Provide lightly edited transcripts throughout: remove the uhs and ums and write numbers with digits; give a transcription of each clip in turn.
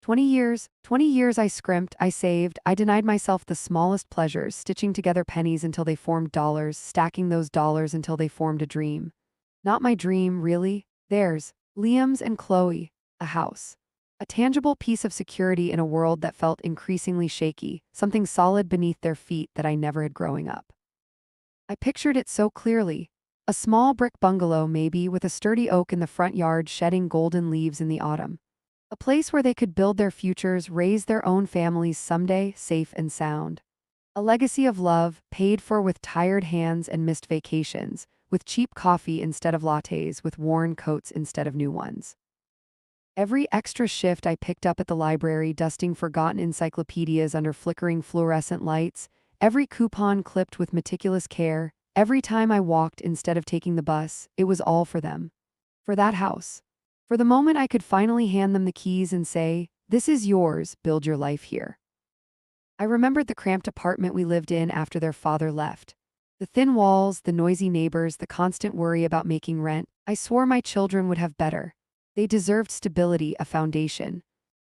20 years I scrimped, I saved, I denied myself the smallest pleasures, stitching together pennies until they formed dollars, stacking those dollars until they formed a dream. Not my dream, really. Theirs, Liam's and Chloe. A house. A tangible piece of security in a world that felt increasingly shaky, something solid beneath their feet that I never had growing up. I pictured it so clearly. A small brick bungalow, maybe, with a sturdy oak in the front yard shedding golden leaves in the autumn. A place where they could build their futures, raise their own families someday, safe and sound. A legacy of love, paid for with tired hands and missed vacations, with cheap coffee instead of lattes, with worn coats instead of new ones. Every extra shift I picked up at the library, dusting forgotten encyclopedias under flickering fluorescent lights, every coupon clipped with meticulous care, every time I walked instead of taking the bus, it was all for them. For that house. For the moment I could finally hand them the keys and say, "This is yours, build your life here." I remembered the cramped apartment we lived in after their father left. The thin walls, the noisy neighbors, the constant worry about making rent. I swore my children would have better. They deserved stability, a foundation.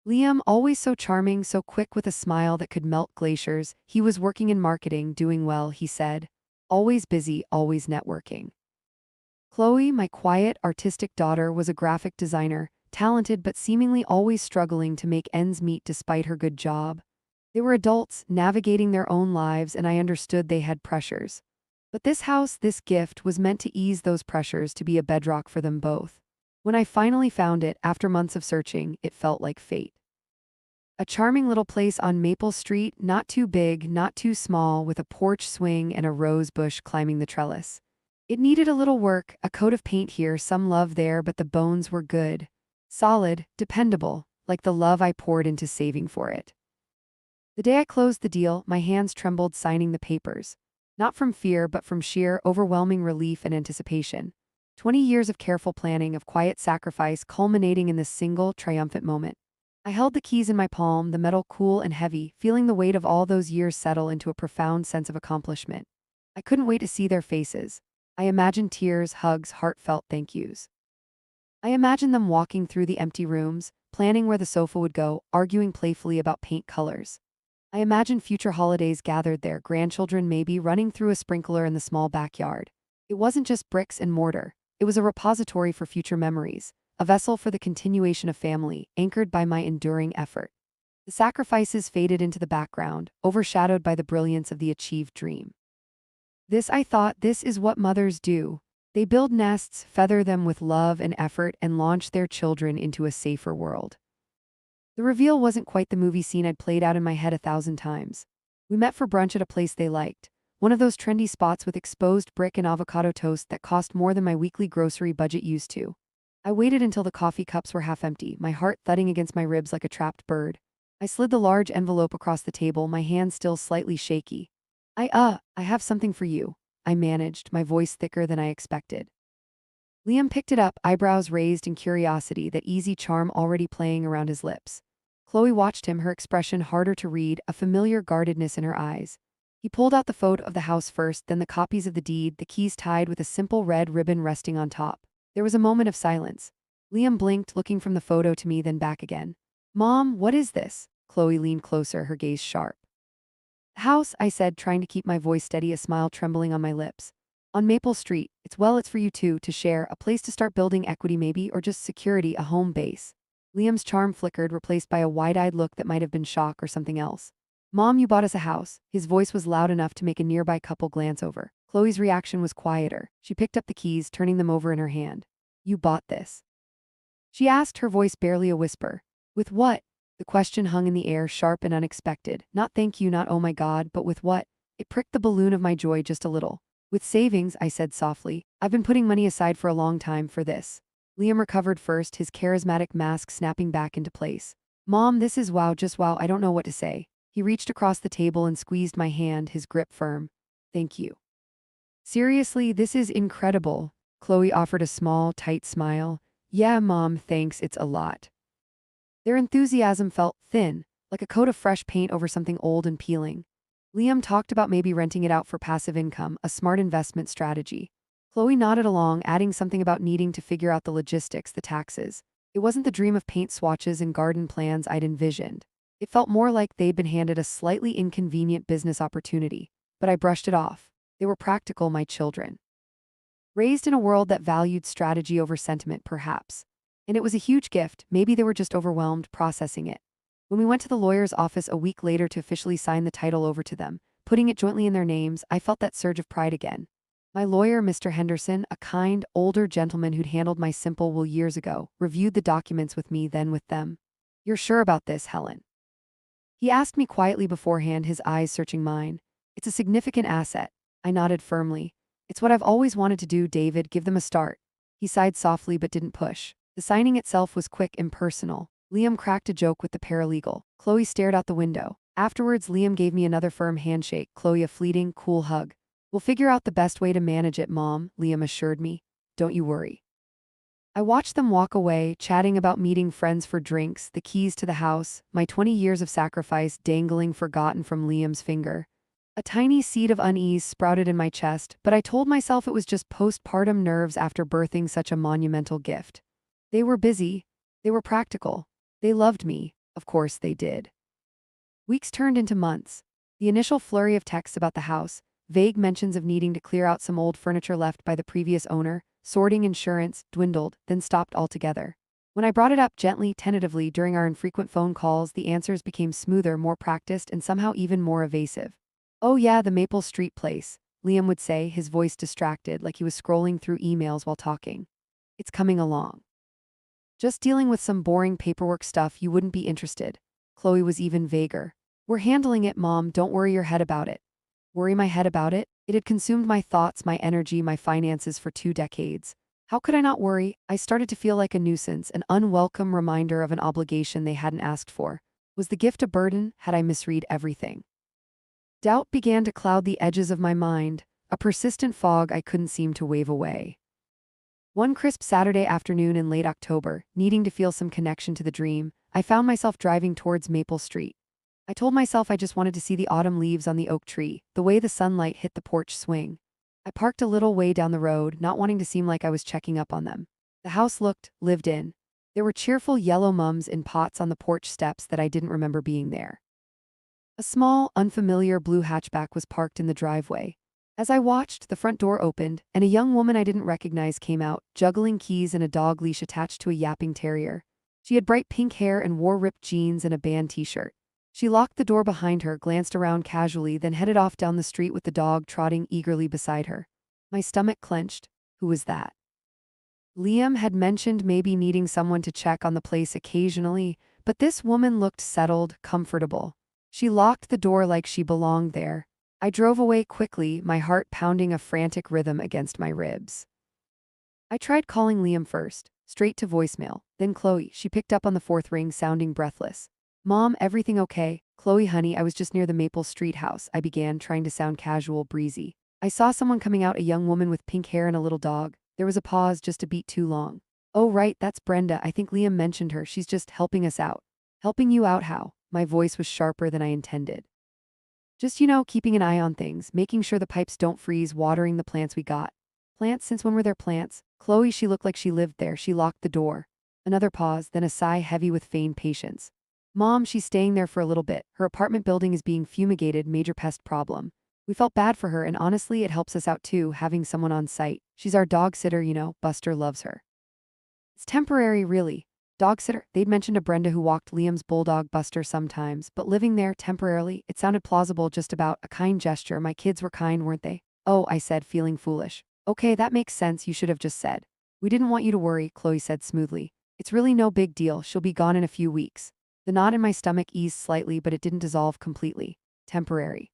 Liam, always so charming, so quick with a smile that could melt glaciers, he was working in marketing, doing well, he said. Always busy, always networking. Chloe, my quiet, artistic daughter, was a graphic designer, talented but seemingly always struggling to make ends meet despite her good job. They were adults, navigating their own lives, and I understood they had pressures. But this house, this gift, was meant to ease those pressures, to be a bedrock for them both. When I finally found it, after months of searching, it felt like fate. A charming little place on Maple Street, not too big, not too small, with a porch swing and a rose bush climbing the trellis. It needed a little work, a coat of paint here, some love there, but the bones were good. Solid, dependable, like the love I poured into saving for it. The day I closed the deal, my hands trembled signing the papers. Not from fear, but from sheer, overwhelming relief and anticipation. 20 years of careful planning, of quiet sacrifice, culminating in this single, triumphant moment. I held the keys in my palm, the metal cool and heavy, feeling the weight of all those years settle into a profound sense of accomplishment. I couldn't wait to see their faces. I imagined tears, hugs, heartfelt thank yous. I imagined them walking through the empty rooms, planning where the sofa would go, arguing playfully about paint colors. I imagined future holidays gathered there, grandchildren maybe running through a sprinkler in the small backyard. It wasn't just bricks and mortar. It was a repository for future memories, a vessel for the continuation of family, anchored by my enduring effort. The sacrifices faded into the background, overshadowed by the brilliance of the achieved dream. I thought, this is what mothers do. They build nests, feather them with love and effort, and launch their children into a safer world. The reveal wasn't quite the movie scene I'd played out in my head 1,000 times. We met for brunch at a place they liked, one of those trendy spots with exposed brick and avocado toast that cost more than my weekly grocery budget used to. I waited until the coffee cups were half empty, my heart thudding against my ribs like a trapped bird. I slid the large envelope across the table, my hand still slightly shaky. I have something for you, I managed, my voice thicker than I expected. Liam picked it up, eyebrows raised in curiosity, that easy charm already playing around his lips. Chloe watched him, her expression harder to read, a familiar guardedness in her eyes. He pulled out the photo of the house first, then the copies of the deed, the keys tied with a simple red ribbon resting on top. There was a moment of silence. Liam blinked, looking from the photo to me, then back again. "Mom, what is this?" Chloe leaned closer, her gaze sharp. "The house," I said, trying to keep my voice steady, a smile trembling on my lips. "On Maple Street. It's for you two, to share, a place to start building equity maybe, or just security, a home base." Liam's charm flickered, replaced by a wide-eyed look that might have been shock or something else. "Mom, you bought us a house." His voice was loud enough to make a nearby couple glance over. Chloe's reaction was quieter. She picked up the keys, turning them over in her hand. "You bought this?" she asked, her voice barely a whisper. "With what?" The question hung in the air, sharp and unexpected. Not thank you, not oh my god, but with what? It pricked the balloon of my joy just a little. "With savings," I said softly. "I've been putting money aside for a long time for this." Liam recovered first, his charismatic mask snapping back into place. "Mom, this is wow, just wow, I don't know what to say." He reached across the table and squeezed my hand, his grip firm. "Thank you. Seriously, this is incredible." Chloe offered a small, tight smile. "Yeah, Mom, thanks, it's a lot." Their enthusiasm felt thin, like a coat of fresh paint over something old and peeling. Liam talked about maybe renting it out for passive income, a smart investment strategy. Chloe nodded along, adding something about needing to figure out the logistics, the taxes. It wasn't the dream of paint swatches and garden plans I'd envisioned. It felt more like they'd been handed a slightly inconvenient business opportunity, but I brushed it off. They were practical, my children. Raised in a world that valued strategy over sentiment, perhaps. And it was a huge gift, maybe they were just overwhelmed processing it. When we went to the lawyer's office a week later to officially sign the title over to them, putting it jointly in their names, I felt that surge of pride again. My lawyer, Mr. Henderson, a kind, older gentleman who'd handled my simple will years ago, reviewed the documents with me, then with them. "You're sure about this, Helen?" He asked me quietly beforehand, his eyes searching mine. "It's a significant asset." I nodded firmly. "It's what I've always wanted to do, David, give them a start." He sighed softly but didn't push. The signing itself was quick, impersonal. Liam cracked a joke with the paralegal. Chloe stared out the window. Afterwards, Liam gave me another firm handshake, Chloe a fleeting, cool hug. "We'll figure out the best way to manage it, Mom," Liam assured me. "Don't you worry." I watched them walk away, chatting about meeting friends for drinks, the keys to the house, my 20 years of sacrifice dangling forgotten from Liam's finger. A tiny seed of unease sprouted in my chest, but I told myself it was just postpartum nerves after birthing such a monumental gift. They were busy. They were practical. They loved me. Of course they did. Weeks turned into months. The initial flurry of texts about the house, vague mentions of needing to clear out some old furniture left by the previous owner, sorting insurance, dwindled, then stopped altogether. When I brought it up gently, tentatively during our infrequent phone calls, the answers became smoother, more practiced, and somehow even more evasive. "Oh yeah, the Maple Street place," Liam would say, his voice distracted, like he was scrolling through emails while talking. "It's coming along. Just dealing with some boring paperwork stuff, you wouldn't be interested." Chloe was even vaguer. "We're handling it, Mom, don't worry your head about it." Worry my head about it? It had consumed my thoughts, my energy, my finances for 2 decades. How could I not worry? I started to feel like a nuisance, an unwelcome reminder of an obligation they hadn't asked for. Was the gift a burden? Had I misread everything? Doubt began to cloud the edges of my mind, a persistent fog I couldn't seem to wave away. One crisp Saturday afternoon in late October, needing to feel some connection to the dream, I found myself driving towards Maple Street. I told myself I just wanted to see the autumn leaves on the oak tree, the way the sunlight hit the porch swing. I parked a little way down the road, not wanting to seem like I was checking up on them. The house looked lived in. There were cheerful yellow mums in pots on the porch steps that I didn't remember being there. A small, unfamiliar blue hatchback was parked in the driveway. As I watched, the front door opened, and a young woman I didn't recognize came out, juggling keys and a dog leash attached to a yapping terrier. She had bright pink hair and wore ripped jeans and a band t-shirt. She locked the door behind her, glanced around casually, then headed off down the street with the dog trotting eagerly beside her. My stomach clenched. Who was that? Liam had mentioned maybe needing someone to check on the place occasionally, but this woman looked settled, comfortable. She locked the door like she belonged there. I drove away quickly, my heart pounding a frantic rhythm against my ribs. I tried calling Liam first, straight to voicemail, then Chloe. She picked up on the fourth ring, sounding breathless. "Mom, everything okay?" "Chloe, honey, I was just near the Maple Street house," I began, trying to sound casual, breezy. "I saw someone coming out, a young woman with pink hair and a little dog." There was a pause, just a beat too long. "Oh right, that's Brenda. I think Liam mentioned her. She's just helping us out." "Helping you out how?" My voice was sharper than I intended. "Just, keeping an eye on things, making sure the pipes don't freeze, watering the plants we got." "Plants? Since when were there plants?" "Chloe, she looked like she lived there. She locked the door." Another pause, then a sigh heavy with feigned patience. "Mom, she's staying there for a little bit. Her apartment building is being fumigated, major pest problem." We felt bad for her, and honestly, it helps us out too, having someone on site. She's our dog sitter, Buster loves her. "It's temporary, really." Dog sitter? They'd mentioned a Brenda who walked Liam's bulldog Buster sometimes, but living there temporarily, it sounded plausible, just about a kind gesture. My kids were kind, weren't they? "Oh," I said, feeling foolish. "Okay, that makes sense, you should have just said." "We didn't want you to worry," Chloe said smoothly. "It's really no big deal, she'll be gone in a few weeks." The knot in my stomach eased slightly, but it didn't dissolve completely. Temporary.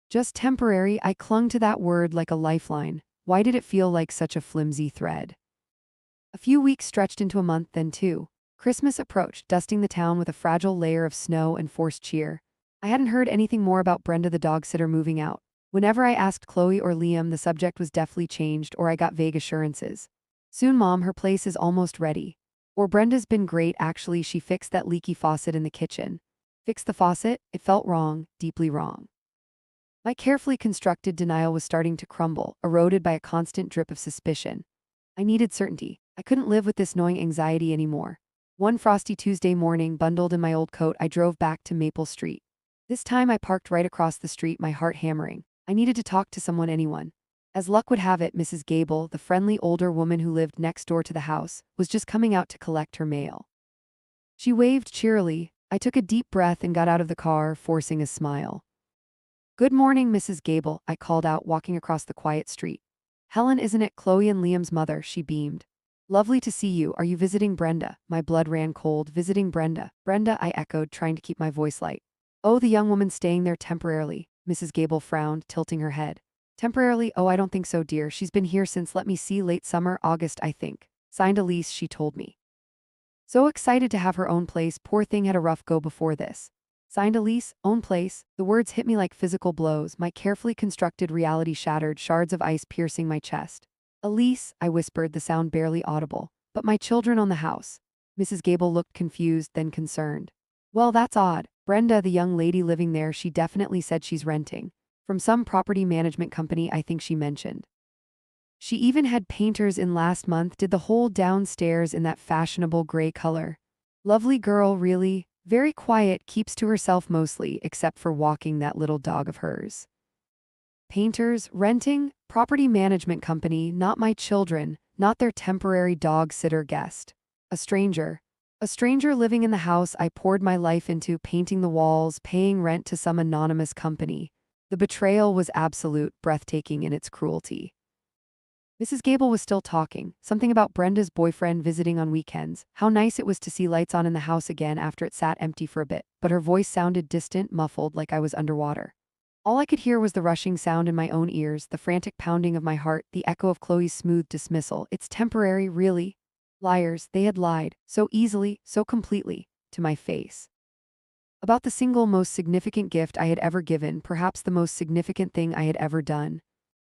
Just temporary, I clung to that word like a lifeline. Why did it feel like such a flimsy thread? A few weeks stretched into a month, then two. Christmas approached, dusting the town with a fragile layer of snow and forced cheer. I hadn't heard anything more about Brenda the dog sitter moving out. Whenever I asked Chloe or Liam, the subject was deftly changed, or I got vague assurances. "Soon, Mom, her place is almost ready." Or "Brenda's been great, actually, she fixed that leaky faucet in the kitchen." Fixed the faucet? It felt wrong, deeply wrong. My carefully constructed denial was starting to crumble, eroded by a constant drip of suspicion. I needed certainty. I couldn't live with this gnawing anxiety anymore. One frosty Tuesday morning, bundled in my old coat, I drove back to Maple Street. This time I parked right across the street, my heart hammering. I needed to talk to someone, anyone. As luck would have it, Mrs. Gable, the friendly older woman who lived next door to the house, was just coming out to collect her mail. She waved cheerily. I took a deep breath and got out of the car, forcing a smile. "Good morning, Mrs. Gable," I called out, walking across the quiet street. "Helen, isn't it? Chloe and Liam's mother," she beamed. "Lovely to see you. Are you visiting Brenda?" My blood ran cold. "Visiting Brenda? Brenda," I echoed, trying to keep my voice light. "Oh, the young woman staying there temporarily." Mrs. Gable frowned, tilting her head. "Temporarily? Oh, I don't think so, dear. She's been here since, let me see, late summer, August, I think. Signed a lease, she told me." So excited to have her own place, poor thing had a rough go before this. Signed a lease, own place, the words hit me like physical blows, my carefully constructed reality shattered, shards of ice piercing my chest. "A lease," I whispered, the sound barely audible. "But my children own the house." Mrs. Gable looked confused, then concerned. "Well, that's odd. Brenda, the young lady living there, she definitely said she's renting. From some property management company, I think she mentioned. She even had painters in last month, did the whole downstairs in that fashionable gray color. Lovely girl, really. Very quiet, keeps to herself mostly, except for walking that little dog of hers. Painters, renting, property management company, not my children, not their temporary dog sitter guest. A stranger. A stranger living in the house I poured my life into, painting the walls, paying rent to some anonymous company. The betrayal was absolute, breathtaking in its cruelty. Mrs. Gable was still talking, something about Brenda's boyfriend visiting on weekends, how nice it was to see lights on in the house again after it sat empty for a bit, but her voice sounded distant, muffled, like I was underwater. All I could hear was the rushing sound in my own ears, the frantic pounding of my heart, the echo of Chloe's smooth dismissal. "It's temporary, really?" Liars, they had lied, so easily, so completely, to my face. About the single most significant gift I had ever given, perhaps the most significant thing I had ever done.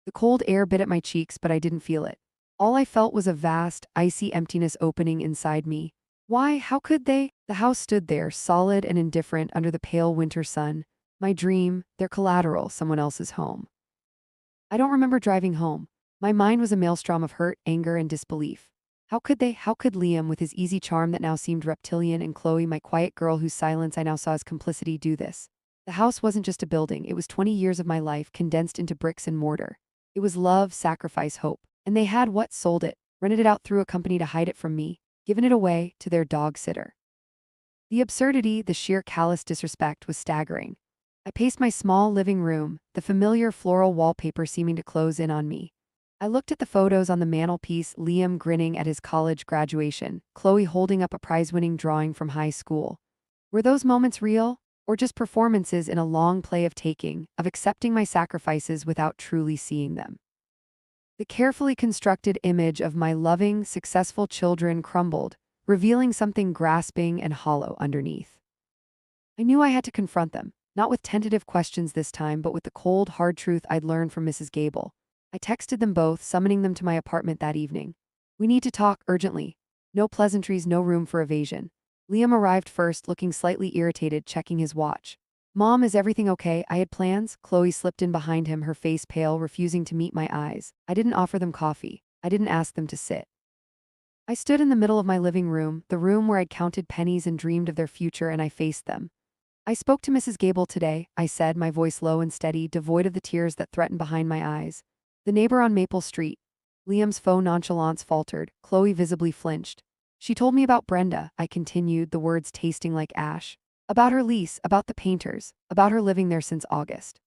The cold air bit at my cheeks, but I didn't feel it. All I felt was a vast, icy emptiness opening inside me. Why, how could they? The house stood there, solid and indifferent under the pale winter sun. My dream, their collateral, someone else's home. I don't remember driving home. My mind was a maelstrom of hurt, anger, and disbelief. How could they? How could Liam, with his easy charm that now seemed reptilian, and Chloe, my quiet girl whose silence I now saw as complicity, do this? The house wasn't just a building, it was 20 years of my life condensed into bricks and mortar. It was love, sacrifice, hope. And they had what? Sold it, rented it out through a company to hide it from me, given it away to their dog sitter. The absurdity, the sheer callous disrespect was staggering. I paced my small living room, the familiar floral wallpaper seeming to close in on me. I looked at the photos on the mantelpiece, Liam grinning at his college graduation, Chloe holding up a prize-winning drawing from high school. Were those moments real? Or just performances in a long play of taking, of accepting my sacrifices without truly seeing them? The carefully constructed image of my loving, successful children crumbled, revealing something grasping and hollow underneath. I knew I had to confront them, not with tentative questions this time, but with the cold, hard truth I'd learned from Mrs. Gable. I texted them both, summoning them to my apartment that evening. "We need to talk, urgently. No pleasantries, no room for evasion." Liam arrived first, looking slightly irritated, checking his watch. "Mom, is everything okay? I had plans." Chloe slipped in behind him, her face pale, refusing to meet my eyes. I didn't offer them coffee. I didn't ask them to sit. I stood in the middle of my living room, the room where I'd counted pennies and dreamed of their future, and I faced them. "I spoke to Mrs. Gable today," I said, my voice low and steady, devoid of the tears that threatened behind my eyes. "The neighbor on Maple Street." Liam's faux nonchalance faltered. Chloe visibly flinched. "She told me about Brenda," I continued, the words tasting like ash. "About her lease, about the painters, about her living there since August."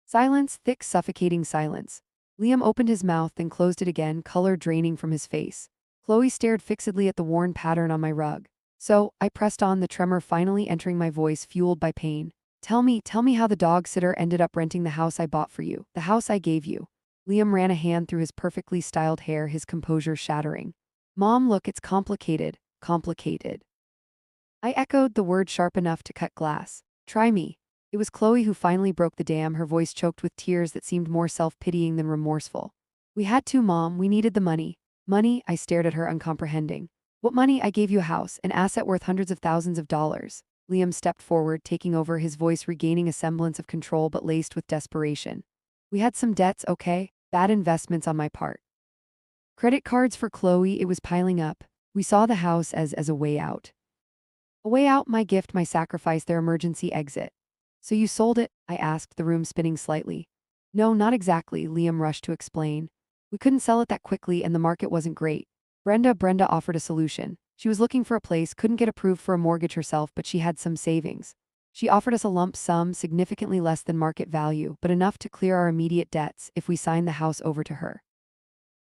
Silence, thick, suffocating silence. Liam opened his mouth, then closed it again, color draining from his face. Chloe stared fixedly at the worn pattern on my rug. "So," I pressed on, the tremor finally entering my voice, fueled by pain. Tell me how the dog sitter ended up renting the house I bought for you, the house I gave you." Liam ran a hand through his perfectly styled hair, his composure shattering. "Mom, look, it's complicated, complicated." I echoed, the word sharp enough to cut glass. "Try me." It was Chloe who finally broke the dam, her voice choked with tears that seemed more self-pitying than remorseful. "We had to, Mom, we needed the money." "Money?" I stared at her, uncomprehending. "What money? I gave you a house, an asset worth hundreds of thousands of dollars." Liam stepped forward, taking over, his voice regaining a semblance of control but laced with desperation. "We had some debts, okay? Bad investments on my part." Credit cards for Chloe, it was piling up. We saw the house as a way out. A way out, my gift, my sacrifice, their emergency exit. So you sold it? I asked, the room spinning slightly. No, not exactly, Liam rushed to explain. We couldn't sell it that quickly and the market wasn't great. Brenda offered a solution. She was looking for a place, couldn't get approved for a mortgage herself, but she had some savings. She offered us a lump sum, significantly less than market value, but enough to clear our immediate debts if we signed the house over to her.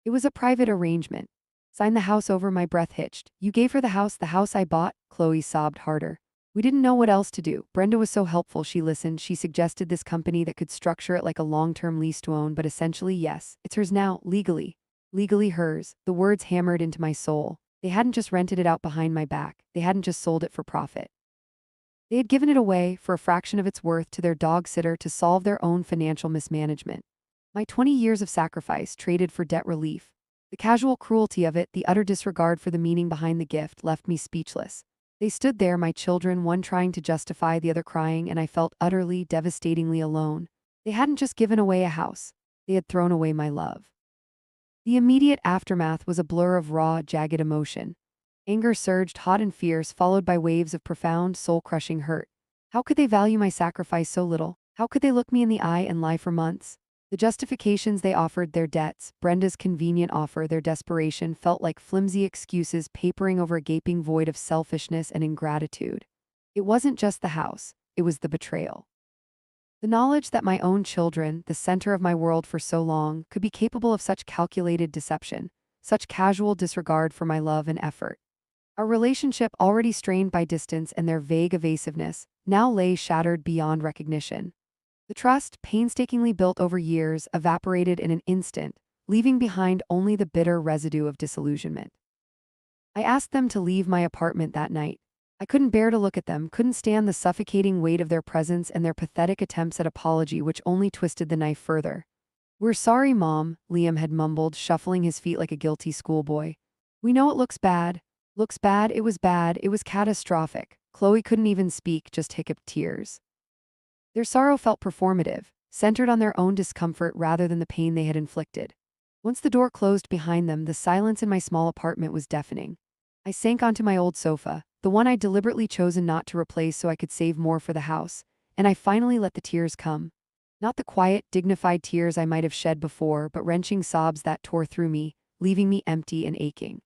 It was a private arrangement. Signed the house over, my breath hitched. You gave her the house I bought? Chloe sobbed harder. We didn't know what else to do. Brenda was so helpful, she listened. She suggested this company that could structure it like a long-term lease to own, but essentially, yes, it's hers now, legally. Legally hers. The words hammered into my soul. They hadn't just rented it out behind my back. They hadn't just sold it for profit. They had given it away for a fraction of its worth to their dog sitter to solve their own financial mismanagement. My 20 years of sacrifice traded for debt relief. The casual cruelty of it, the utter disregard for the meaning behind the gift, left me speechless. They stood there, my children, one trying to justify, the other crying, and I felt utterly, devastatingly alone. They hadn't just given away a house. They had thrown away my love. The immediate aftermath was a blur of raw, jagged emotion. Anger surged, hot and fierce, followed by waves of profound, soul-crushing hurt. How could they value my sacrifice so little? How could they look me in the eye and lie for months? The justifications they offered, their debts, Brenda's convenient offer, their desperation, felt like flimsy excuses papering over a gaping void of selfishness and ingratitude. It wasn't just the house, it was the betrayal. The knowledge that my own children, the center of my world for so long, could be capable of such calculated deception, such casual disregard for my love and effort. Our relationship, already strained by distance and their vague evasiveness, now lay shattered beyond recognition. The trust, painstakingly built over years, evaporated in an instant, leaving behind only the bitter residue of disillusionment. I asked them to leave my apartment that night. I couldn't bear to look at them, couldn't stand the suffocating weight of their presence and their pathetic attempts at apology, which only twisted the knife further. We're sorry, Mom, Liam had mumbled, shuffling his feet like a guilty schoolboy. We know it looks bad. Looks bad, it was catastrophic. Chloe couldn't even speak, just hiccuped tears. Their sorrow felt performative, centered on their own discomfort rather than the pain they had inflicted. Once the door closed behind them, the silence in my small apartment was deafening. I sank onto my old sofa, the one I'd deliberately chosen not to replace so I could save more for the house, and I finally let the tears come. Not the quiet, dignified tears I might have shed before, but wrenching sobs that tore through me, leaving me empty and aching.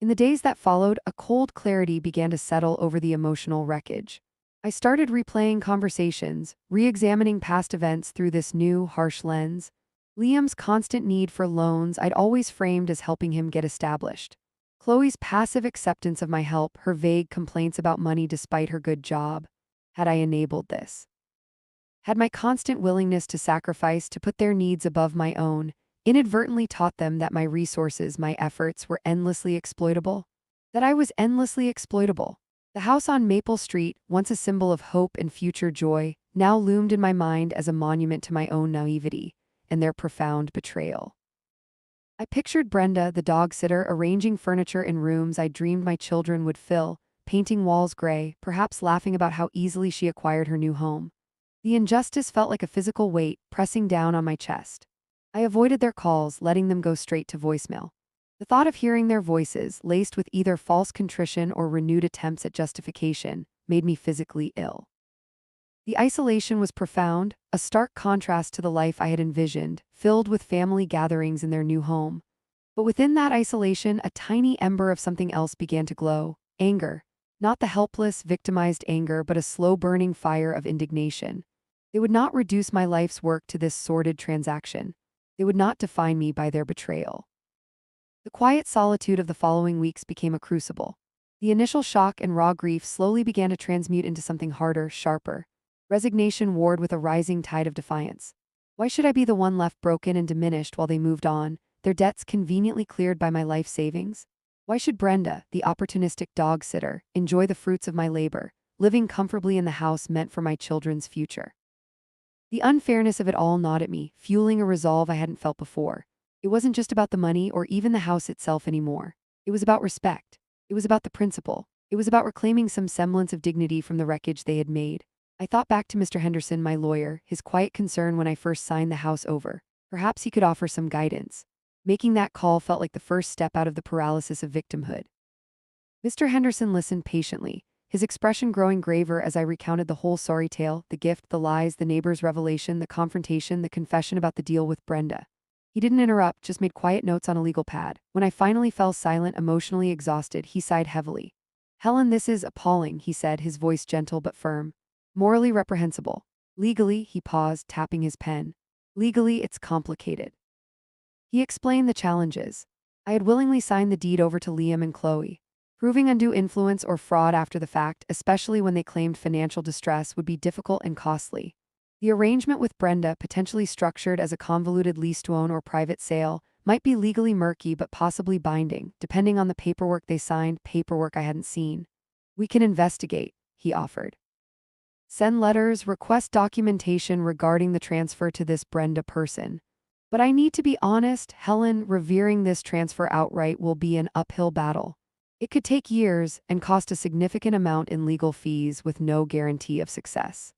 In the days that followed, a cold clarity began to settle over the emotional wreckage. I started replaying conversations, re-examining past events through this new, harsh lens. Liam's constant need for loans I'd always framed as helping him get established. Chloe's passive acceptance of my help, her vague complaints about money despite her good job. Had I enabled this? Had my constant willingness to sacrifice, to put their needs above my own, inadvertently taught them that my resources, my efforts, were endlessly exploitable? That I was endlessly exploitable? The house on Maple Street, once a symbol of hope and future joy, now loomed in my mind as a monument to my own naivety and their profound betrayal. I pictured Brenda, the dog sitter, arranging furniture in rooms I dreamed my children would fill, painting walls gray, perhaps laughing about how easily she acquired her new home. The injustice felt like a physical weight pressing down on my chest. I avoided their calls, letting them go straight to voicemail. The thought of hearing their voices, laced with either false contrition or renewed attempts at justification, made me physically ill. The isolation was profound, a stark contrast to the life I had envisioned, filled with family gatherings in their new home. But within that isolation, a tiny ember of something else began to glow: anger. Not the helpless, victimized anger, but a slow-burning fire of indignation. They would not reduce my life's work to this sordid transaction. They would not define me by their betrayal. The quiet solitude of the following weeks became a crucible. The initial shock and raw grief slowly began to transmute into something harder, sharper. Resignation warred with a rising tide of defiance. Why should I be the one left broken and diminished while they moved on, their debts conveniently cleared by my life savings? Why should Brenda, the opportunistic dog sitter, enjoy the fruits of my labor, living comfortably in the house meant for my children's future? The unfairness of it all gnawed at me, fueling a resolve I hadn't felt before. It wasn't just about the money or even the house itself anymore. It was about respect. It was about the principle. It was about reclaiming some semblance of dignity from the wreckage they had made. I thought back to Mr. Henderson, my lawyer, his quiet concern when I first signed the house over. Perhaps he could offer some guidance. Making that call felt like the first step out of the paralysis of victimhood. Mr. Henderson listened patiently, his expression growing graver as I recounted the whole sorry tale, the gift, the lies, the neighbor's revelation, the confrontation, the confession about the deal with Brenda. He didn't interrupt, just made quiet notes on a legal pad. When I finally fell silent, emotionally exhausted, he sighed heavily. Helen, this is appalling, he said, his voice gentle but firm. Morally reprehensible. Legally, he paused, tapping his pen. Legally, it's complicated. He explained the challenges. I had willingly signed the deed over to Liam and Chloe. Proving undue influence or fraud after the fact, especially when they claimed financial distress, would be difficult and costly. The arrangement with Brenda, potentially structured as a convoluted lease-to-own or private sale, might be legally murky but possibly binding, depending on the paperwork they signed, paperwork I hadn't seen. We can investigate, he offered. Send letters, request documentation regarding the transfer to this Brenda person. But I need to be honest, Helen, revering this transfer outright will be an uphill battle. It could take years and cost a significant amount in legal fees with no guarantee of success.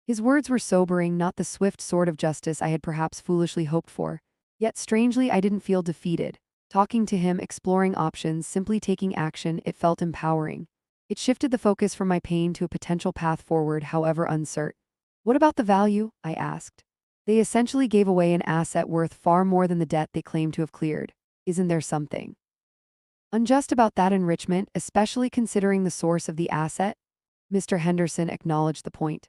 His words were sobering, not the swift sort of justice I had perhaps foolishly hoped for. Yet strangely, I didn't feel defeated. Talking to him, exploring options, simply taking action, it felt empowering. It shifted the focus from my pain to a potential path forward, however uncertain. What about the value? I asked. They essentially gave away an asset worth far more than the debt they claimed to have cleared. Isn't there something unjust about that enrichment, especially considering the source of the asset? Mr. Henderson acknowledged the point.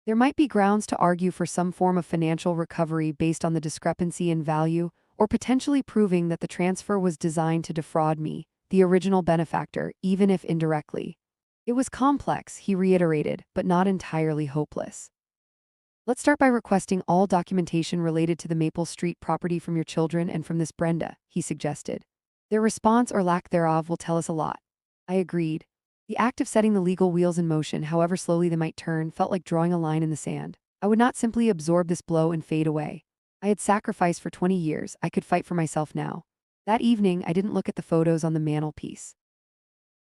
There might be grounds to argue for some form of financial recovery based on the discrepancy in value, or potentially proving that the transfer was designed to defraud me, the original benefactor, even if indirectly. It was complex, he reiterated, but not entirely hopeless. Let's start by requesting all documentation related to the Maple Street property from your children and from this Brenda, he suggested. Their response or lack thereof will tell us a lot. I agreed. The act of setting the legal wheels in motion, however slowly they might turn, felt like drawing a line in the sand. I would not simply absorb this blow and fade away. I had sacrificed for 20 years, I could fight for myself now. That evening, I didn't look at the photos on the mantelpiece.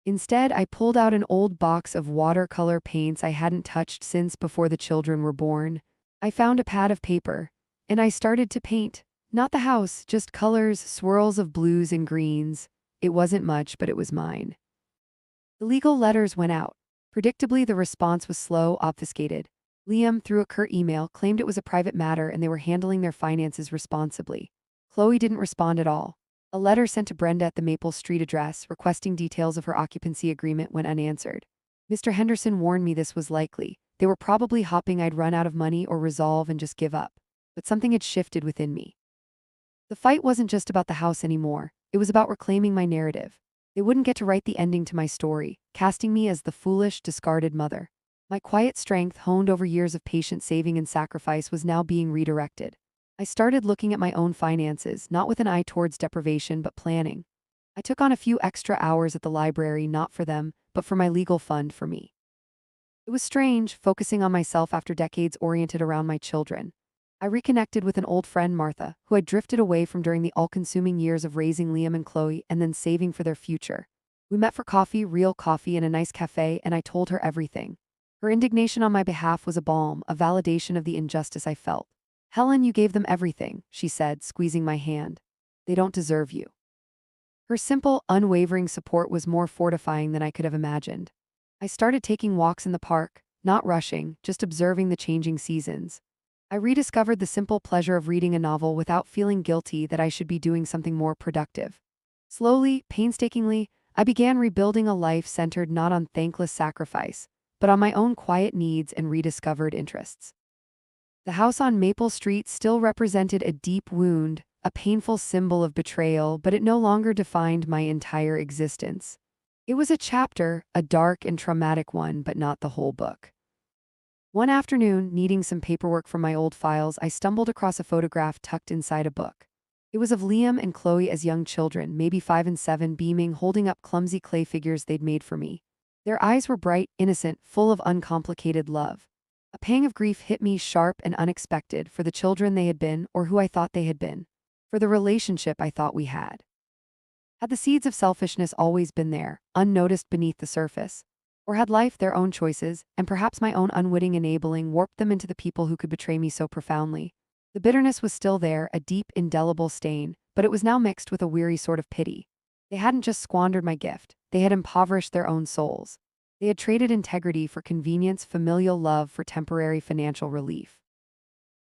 Instead, I pulled out an old box of watercolor paints I hadn't touched since before the children were born. I found a pad of paper, and I started to paint. Not the house, just colors, swirls of blues and greens. It wasn't much, but it was mine. The legal letters went out. Predictably, the response was slow, obfuscated. Liam, through a curt email, claimed it was a private matter and they were handling their finances responsibly. Chloe didn't respond at all. A letter sent to Brenda at the Maple Street address, requesting details of her occupancy agreement, went unanswered. Mr. Henderson warned me this was likely. They were probably hoping I'd run out of money or resolve and just give up. But something had shifted within me. The fight wasn't just about the house anymore. It was about reclaiming my narrative. They wouldn't get to write the ending to my story, casting me as the foolish, discarded mother. My quiet strength, honed over years of patient saving and sacrifice, was now being redirected. I started looking at my own finances, not with an eye towards deprivation, but planning. I took on a few extra hours at the library, not for them, but for my legal fund for me. It was strange, focusing on myself after decades oriented around my children. I reconnected with an old friend, Martha, who I'd drifted away from during the all-consuming years of raising Liam and Chloe and then saving for their future. We met for coffee, real coffee, in a nice cafe, and I told her everything. Her indignation on my behalf was a balm, a validation of the injustice I felt. Helen, you gave them everything, she said, squeezing my hand. They don't deserve you. Her simple, unwavering support was more fortifying than I could have imagined. I started taking walks in the park, not rushing, just observing the changing seasons. I rediscovered the simple pleasure of reading a novel without feeling guilty that I should be doing something more productive. Slowly, painstakingly, I began rebuilding a life centered not on thankless sacrifice, but on my own quiet needs and rediscovered interests. The house on Maple Street still represented a deep wound, a painful symbol of betrayal, but it no longer defined my entire existence. It was a chapter, a dark and traumatic one, but not the whole book. One afternoon, needing some paperwork from my old files, I stumbled across a photograph tucked inside a book. It was of Liam and Chloe as young children, maybe 5 and 7, beaming, holding up clumsy clay figures they'd made for me. Their eyes were bright, innocent, full of uncomplicated love. A pang of grief hit me, sharp and unexpected, for the children they had been, or who I thought they had been. For the relationship I thought we had. Had the seeds of selfishness always been there, unnoticed beneath the surface? Or had life, their own choices, and perhaps my own unwitting enabling, warped them into the people who could betray me so profoundly? The bitterness was still there, a deep, indelible stain, but it was now mixed with a weary sort of pity. They hadn't just squandered my gift, they had impoverished their own souls. They had traded integrity for convenience, familial love for temporary financial relief.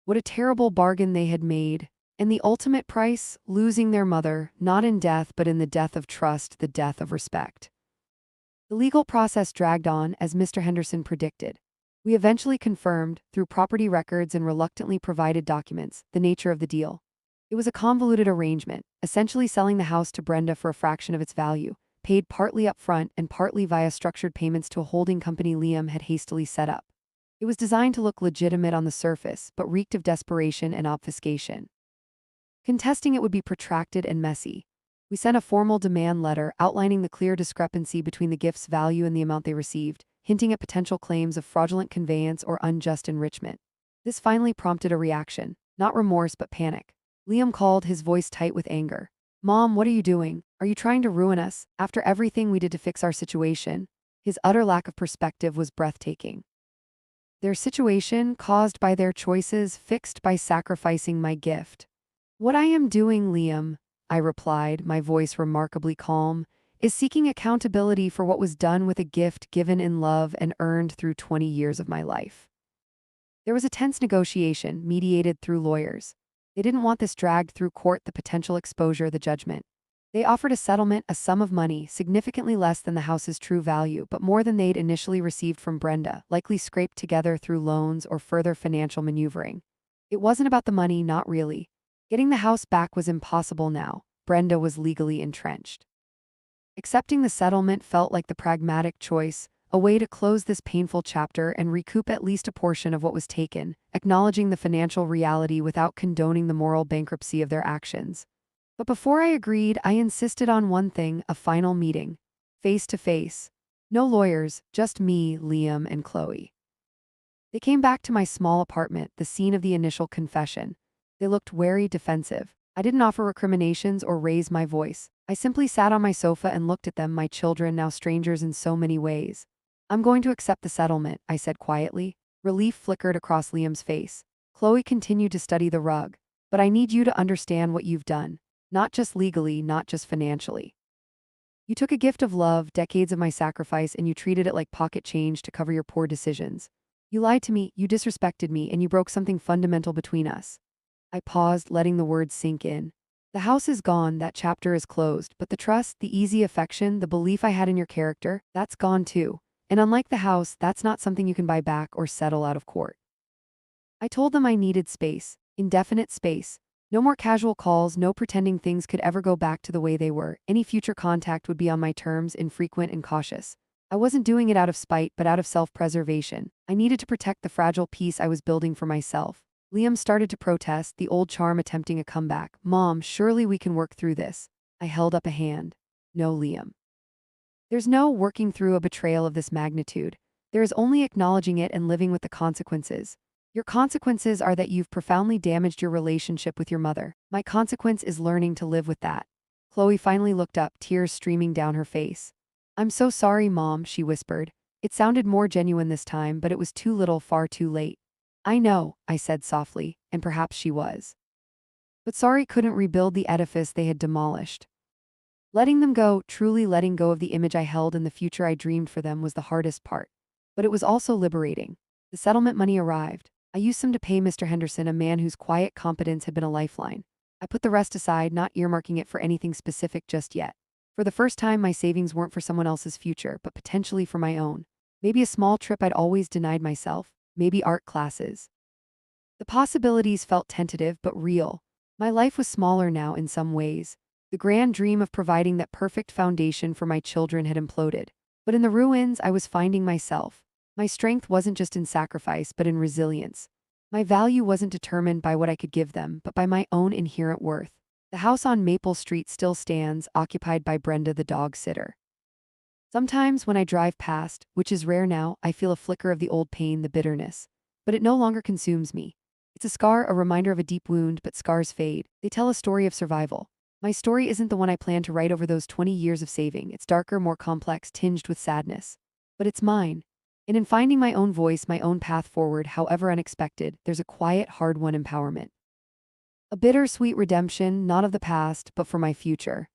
What a terrible bargain they had made. And the ultimate price? Losing their mother, not in death, but in the death of trust, the death of respect. The legal process dragged on, as Mr. Henderson predicted. We eventually confirmed, through property records and reluctantly provided documents, the nature of the deal. It was a convoluted arrangement, essentially selling the house to Brenda for a fraction of its value, paid partly up front and partly via structured payments to a holding company Liam had hastily set up. It was designed to look legitimate on the surface, but reeked of desperation and obfuscation. Contesting it would be protracted and messy. We sent a formal demand letter outlining the clear discrepancy between the gift's value and the amount they received, hinting at potential claims of fraudulent conveyance or unjust enrichment. This finally prompted a reaction, not remorse but panic. Liam called, his voice tight with anger. "Mom, what are you doing? Are you trying to ruin us, after everything we did to fix our situation?" His utter lack of perspective was breathtaking. Their situation, caused by their choices, fixed by sacrificing my gift. "What I am doing, Liam," I replied, my voice remarkably calm, "is seeking accountability for what was done with a gift given in love and earned through 20 years of my life." There was a tense negotiation, mediated through lawyers. They didn't want this dragged through court, the potential exposure, the judgment. They offered a settlement, a sum of money, significantly less than the house's true value, but more than they'd initially received from Brenda, likely scraped together through loans or further financial maneuvering. It wasn't about the money, not really. Getting the house back was impossible now. Brenda was legally entrenched. Accepting the settlement felt like the pragmatic choice, a way to close this painful chapter and recoup at least a portion of what was taken, acknowledging the financial reality without condoning the moral bankruptcy of their actions. But before I agreed, I insisted on one thing: a final meeting. Face to face. No lawyers, just me, Liam, and Chloe. They came back to my small apartment, the scene of the initial confession. They looked wary, defensive. I didn't offer recriminations or raise my voice. I simply sat on my sofa and looked at them, my children, now strangers in so many ways. "I'm going to accept the settlement," I said quietly. Relief flickered across Liam's face. Chloe continued to study the rug. "But I need you to understand what you've done. Not just legally, not just financially. You took a gift of love, decades of my sacrifice, and you treated it like pocket change to cover your poor decisions. You lied to me, you disrespected me, and you broke something fundamental between us." I paused, letting the words sink in. "The house is gone, that chapter is closed, but the trust, the easy affection, the belief I had in your character, that's gone too. And unlike the house, that's not something you can buy back or settle out of court." I told them I needed space, indefinite space. No more casual calls, no pretending things could ever go back to the way they were. Any future contact would be on my terms, infrequent and cautious. I wasn't doing it out of spite, but out of self-preservation. I needed to protect the fragile peace I was building for myself. Liam started to protest, the old charm attempting a comeback. "Mom, surely we can work through this." I held up a hand. "No, Liam. There's no working through a betrayal of this magnitude. There is only acknowledging it and living with the consequences. Your consequences are that you've profoundly damaged your relationship with your mother. My consequence is learning to live with that." Chloe finally looked up, tears streaming down her face. "I'm so sorry, Mom," she whispered. It sounded more genuine this time, but it was too little, far too late. "I know," I said softly, and perhaps she was. But sorry couldn't rebuild the edifice they had demolished. Letting them go, truly letting go of the image I held and the future I dreamed for them, was the hardest part. But it was also liberating. The settlement money arrived. I used some to pay Mr. Henderson, a man whose quiet competence had been a lifeline. I put the rest aside, not earmarking it for anything specific just yet. For the first time, my savings weren't for someone else's future, but potentially for my own. Maybe a small trip I'd always denied myself. Maybe art classes. The possibilities felt tentative but real. My life was smaller now in some ways. The grand dream of providing that perfect foundation for my children had imploded. But in the ruins, I was finding myself. My strength wasn't just in sacrifice, but in resilience. My value wasn't determined by what I could give them, but by my own inherent worth. The house on Maple Street still stands, occupied by Brenda, the dog sitter. Sometimes when I drive past, which is rare now, I feel a flicker of the old pain, the bitterness. But it no longer consumes me. It's a scar, a reminder of a deep wound, but scars fade. They tell a story of survival. My story isn't the one I plan to write over those 20 years of saving. It's darker, more complex, tinged with sadness. But it's mine. And in finding my own voice, my own path forward, however unexpected, there's a quiet, hard-won empowerment. A bittersweet redemption, not of the past, but for my future.